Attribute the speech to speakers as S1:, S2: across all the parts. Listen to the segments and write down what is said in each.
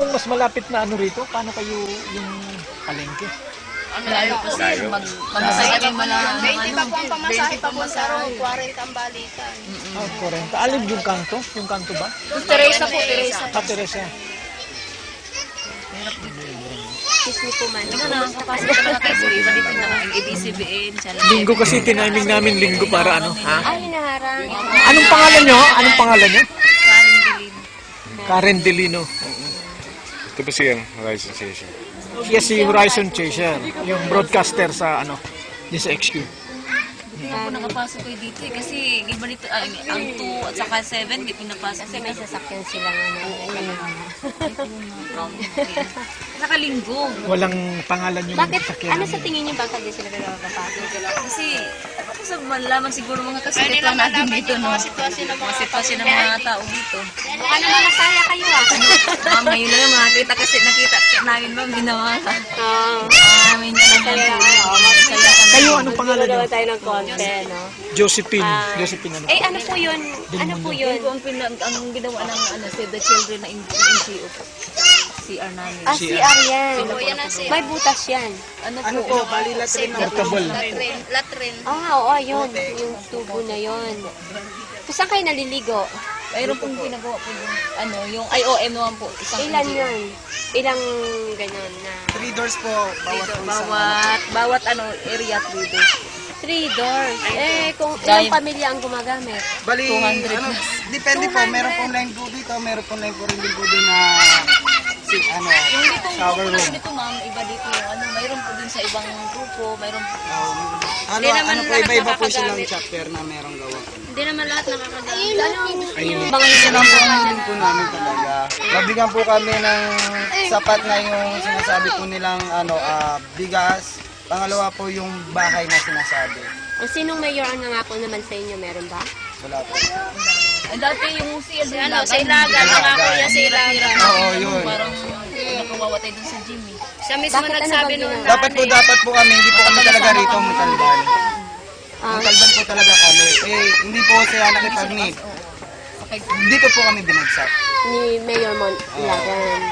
S1: Kung mas malapit na ano rito, paano kayo yung palengke?
S2: Layo kasi.
S3: Layo.
S2: Mag-masakay kayo mala.
S4: 20 pa po ang pamasahe papunta ron, 40 ang balikan.
S1: Ah, 40. Alin yung kanto? Yung kanto ba?
S4: Teresa po, Teresa.
S1: Ah, Teresa.
S5: Excuse me po man.
S2: Ano na, kapasok ka na kayo. Iba dito na ang ABCBN.
S1: Linggo kasi tiniming namin linggo para ano. Ha?
S5: Ay, hinaharang.
S1: Anong pangalan nyo? Anong pangalan nyo?
S2: Karen Bilin.
S1: Karen Delino.
S3: Ito po siya, Horizon Station.
S1: Siya si Horizon Chaser, yung broadcaster sa ano, din sa XQ.
S2: Hindi na po nakapasok kayo dito eh. Kasi iba dito, ang 2 at saka 7, di pinapasok.
S5: Kasi may sasakyan silang ano.
S2: Nakalinggo.
S1: Walang pangalan yung
S5: Bakit?
S1: sakyan.
S5: Ano sa tingin niyo bakit di sila nakakapasok?
S2: Kasi, sa malaman siguro mga
S4: Kaya
S2: kasalit
S4: nila
S2: lang natin
S4: malaman
S2: dito,
S4: yung
S2: no?
S4: mga sitwasyon ng
S2: Mga
S4: mga
S2: sitwasyon ng mga tao dito.
S5: Baka naman masaya kayo ah.
S2: Ngayon na lang makakita kasi nakita namin ma'am ginawa ka.
S5: Oo.
S2: Namin na lang
S5: Kaya,
S2: masaya kami.
S1: Kayo, anong pangalan nyo?
S5: Gagawa tayo ng content, no?
S1: Josephine. Josephine ano?
S5: Eh, ano po yun? Ano po yun?
S2: Yun po ang ginawa ng Save the Children na NGO po. CR namin.
S5: Ah, si Ariel.
S4: yan ang si
S5: May butas yan.
S2: Ano po?
S1: Bali latrin na portable.
S4: Latrin.
S5: Ah, oo, yun. Yung tubo na yun. So, saan kayo naliligo?
S2: Mayroon pong ginagawa po yung IOM naman po. Isang
S5: Ilan
S2: NGO.
S5: yun? Ilang ganyan na?
S6: 3 doors po, bawat po isa.
S2: Bawat area 3 days.
S5: 3 doors. Eh, kung
S2: Dahil-
S5: ilang pamilya ang gumagamit?
S6: Bali,
S2: 200
S6: ano,
S2: na.
S6: depende po,
S5: 200.
S6: meron pong lenggo dito, meron pong lenggo rin dito din na ano,
S2: Yung ditong
S6: shower
S2: grupo
S6: room.
S2: na dito ma'am, iba dito yung mayroon po din sa ibang grupo, mayroon po.
S6: Ano,
S4: naman
S6: ano po,
S4: lahat
S6: iba-iba po silang
S4: nakakagamit.
S6: chapter na merong gawa.
S4: Hindi naman lahat nakakagamit.
S5: Mga
S6: Ito lang po ang hiling po namin talaga. Mabigyan po kami ng sapat na yung sinasabi po nilang bigas. Pangalawa po yung bahay na sinasabi.
S5: O sinong mayor ang nangako naman sa inyo? Meron ba?
S6: Wala po.
S2: Dati yung si
S4: Si ano, sa Ilagan, nangako niya sa Ilagan.
S6: Oo, yun.
S2: Parang nakawawa tayo dun sa gym eh.
S4: Siya mismo
S5: Bakit ano
S4: nagsabi
S5: bang
S4: noon
S5: ginawa?
S6: Dapat po kami, hindi po kami talaga rito Montalban.
S5: Ah,
S6: Montalban po talaga kami. Eh, hindi po sila nakipag-meet. Dito po kami binagsak.
S5: ni Mayor Ilagan.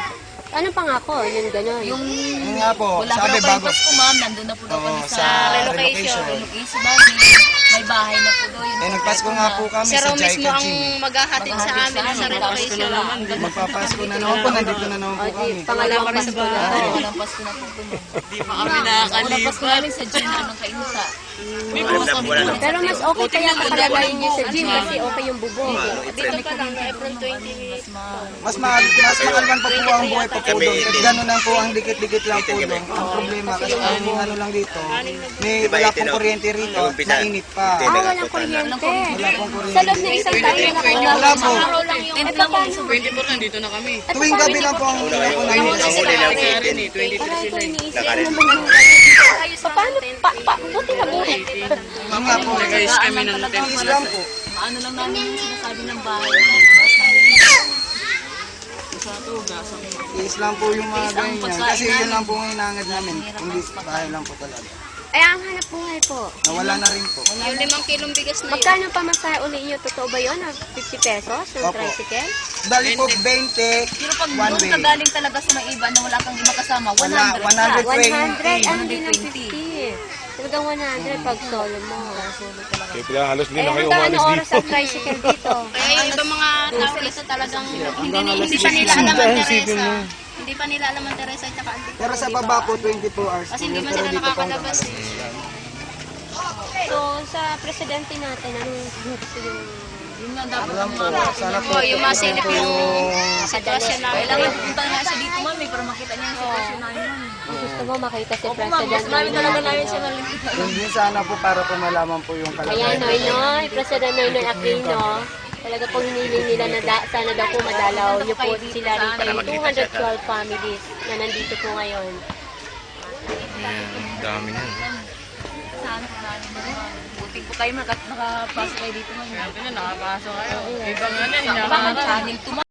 S5: Anong pangako? Yun gano'n.
S2: Yung
S6: Yun nga po,
S2: wala pa
S6: sabi
S2: daw kayong
S6: bago.
S2: Pasko ma'am, nandun na po daw
S6: Oo,
S2: kami
S6: sa
S2: sa
S6: relocation.
S2: relocation namin. May bahay na po daw. Yun
S6: Eh, nagpasko nga po kami
S4: Siya
S6: sa
S4: raw mismo
S6: Jaika
S4: ang
S6: Gym.
S4: maghahatid sa amin sa relocation.
S6: Magpapasko na naman po, nandito na naman
S5: O,
S6: po
S5: di,
S6: kami.
S5: pangalawang Pasko na to.
S2: Walang Pasko na po po ma'am. Di pa kami nakakalipat. Pasko namin sa gym na ng kainsa.
S5: Pero mas okay kaya kakalagayin niyo sa gym kasi okay yung bubong.
S4: Dito pa lang, April 20.
S6: Mas makalman pa po ang buhay pa po doon. Kahit gano'n lang po ang dikit-dikit lang po doon. Ang problema kasi yung ano lang dito, may wala pong kuryente rito, mainit pa.
S5: Ah, walang kuryente.
S6: Wala pong
S5: Sa
S6: kuryente.
S5: loob ng isang taon na
S6: Wala po.
S4: Araw lang yung
S2: Tent lang po.
S6: Tuwing gabi lang po ang wala po namin.
S5: Parang ito iniisip naman yung paano, buti na buti.
S6: Yung nga po,
S2: Guys, kami ng
S6: tiis lang po.
S2: Ano lang namin yung sinasabi ng bahay.
S6: Tiis lang po yung mga ganyan. Kasi yun lang po ang hinangad namin. Hindi sa bahay lang po talaga.
S5: Ay, ang hanap buhay po.
S6: Nawala na rin po.
S4: Yung 5 kilong bigas na yun.
S5: Magkano pa masaya uli niyo? Totoo ba yun? 50 pesos yung
S6: Opo.
S5: tricycle?
S6: Dali po 20,
S2: Pero pag
S6: one
S2: doon
S6: way.
S2: ka galing talaga sa may iba na wala kang iba kasama, 100
S6: Wala,
S2: ka.
S5: 100? Ah, hindi lang
S2: 120.
S5: 50. Talagang 100 pag solo mo.
S3: Kaya pala halos hindi
S5: Eh,
S3: na kayo
S5: hanggang ano
S3: umalis
S5: oras
S3: dito.
S5: ang tricycle dito?
S4: Kaya yung ibang mga tao dito talagang hindi pa nila alam ang Teresa. Hindi pa nila alam ang Teresa at saka Antique.
S6: Pero sa baba po 24 hours.
S4: Kasi hindi
S6: po
S4: man
S6: yun,
S4: sila
S6: pero dito po hanggang
S4: nakakalabas
S6: alas
S4: eh.
S5: So, sa presidente natin, anong gusto yung
S2: Yun nga dapat
S6: Alam po, sana po
S4: Oh, yung masilip
S6: po
S4: yung
S6: yung
S4: sitwasyon namin.
S2: kailangan pupunta nga siya dito mami para makita niya yung sitwasyon namin mami.
S5: gusto mo makita si
S2: Opo ma'am, mas
S5: president?
S2: marami talaga namin siya nalilita.
S6: Hindi sana po para po malaman po yung
S5: Ayan,
S6: kalagayan.
S5: Noynoy, President Noynoy Aquino. Talaga pong hiniling nila na sana daw po madalaw niyo po sila rito yung 212 families na nandito po ngayon.
S3: Dami na.
S2: Sana po namin naman. Buti po kayo nakapasok kayo dito mami. Sabi na nakapasok kayo. Ibang ano,